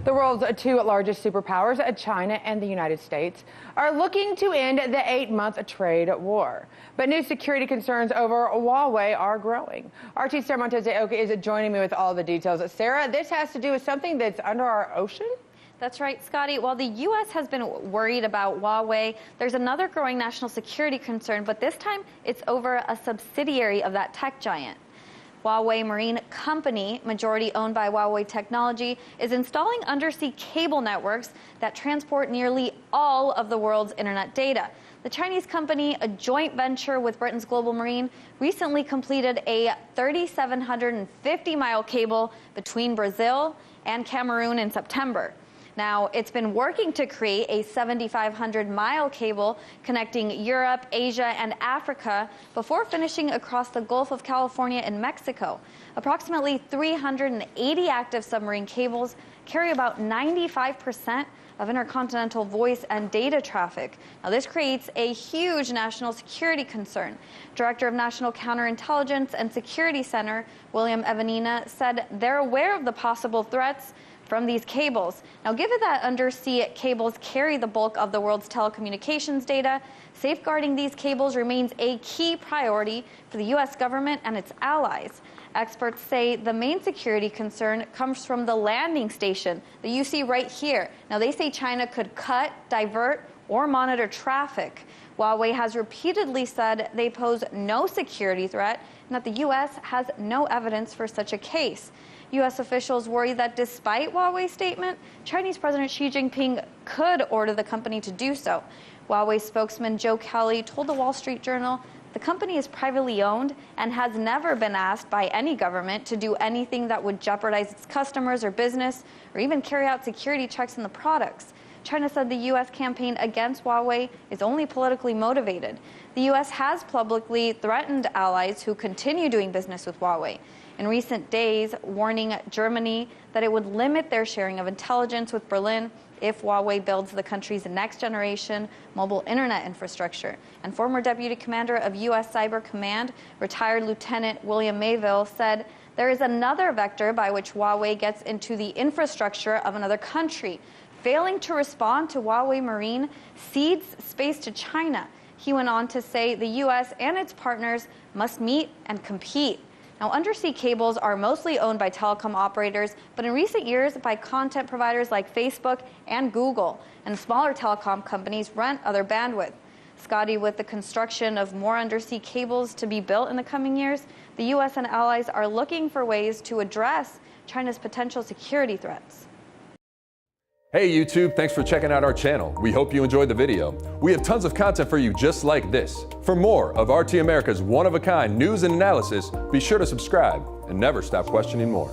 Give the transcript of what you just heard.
The world's two largest superpowers, China and the United States, are looking to end the 8-month trade war. But new security concerns over Huawei are growing. RT's Sara Montes is joining me with all the details. Sara, this has to do with something that's under our ocean? That's right, Scotty. While the U.S. has been worried about Huawei, there's another growing national security concern, but this time it's over a subsidiary of that tech giant. Huawei Marine Company, majority owned by Huawei Technology, is installing undersea cable networks that transport nearly all of the world's internet data. The Chinese company, a joint venture with Britain's Global Marine, recently completed a 3,750-mile cable between Brazil and Cameroon in September. Now, it's been working to create a 7,500-mile cable connecting Europe, Asia, and Africa before finishing across the Gulf of California and Mexico. Approximately 380 active submarine cables carry about 95% of intercontinental voice and data traffic. Now, this creates a huge national security concern. Director of National Counterintelligence and Security Center, William Evanina, said they're aware of the possible threats from these cables. Now, given that undersea cables carry the bulk of the world's telecommunications data, safeguarding these cables remains a key priority for the U.S. government and its allies. Experts say the main security concern comes from the landing station that you see right here. Now, they say China could cut, divert, or monitor traffic. Huawei has repeatedly said they pose no security threat and that the U.S. has no evidence for such a case. U.S. officials worry that despite Huawei's statement, Chinese President Xi Jinping could order the company to do so. Huawei spokesman Joe Kelly told the Wall Street Journal the company is privately owned and has never been asked by any government to do anything that would jeopardize its customers or business or even carry out security checks on the products. China said the U.S. campaign against Huawei is only politically motivated. The U.S. has publicly threatened allies who continue doing business with Huawei in recent days, warning Germany that it would limit their sharing of intelligence with Berlin if Huawei builds the country's next-generation mobile internet infrastructure. And former Deputy Commander of U.S. Cyber Command, retired Lieutenant William Mayville, said there is another vector by which Huawei gets into the infrastructure of another country. Failing to respond to Huawei Marine cedes space to China. He went on to say the U.S. and its partners must meet and compete. Now, undersea cables are mostly owned by telecom operators, but in recent years by content providers like Facebook and Google, and smaller telecom companies rent other bandwidth. Scotty, with the construction of more undersea cables to be built in the coming years, the U.S. and allies are looking for ways to address China's potential security threats. Hey YouTube, thanks for checking out our channel. We hope you enjoyed the video. We have tons of content for you just like this. For more of RT America's one-of-a-kind news and analysis, be sure to subscribe and never stop questioning more.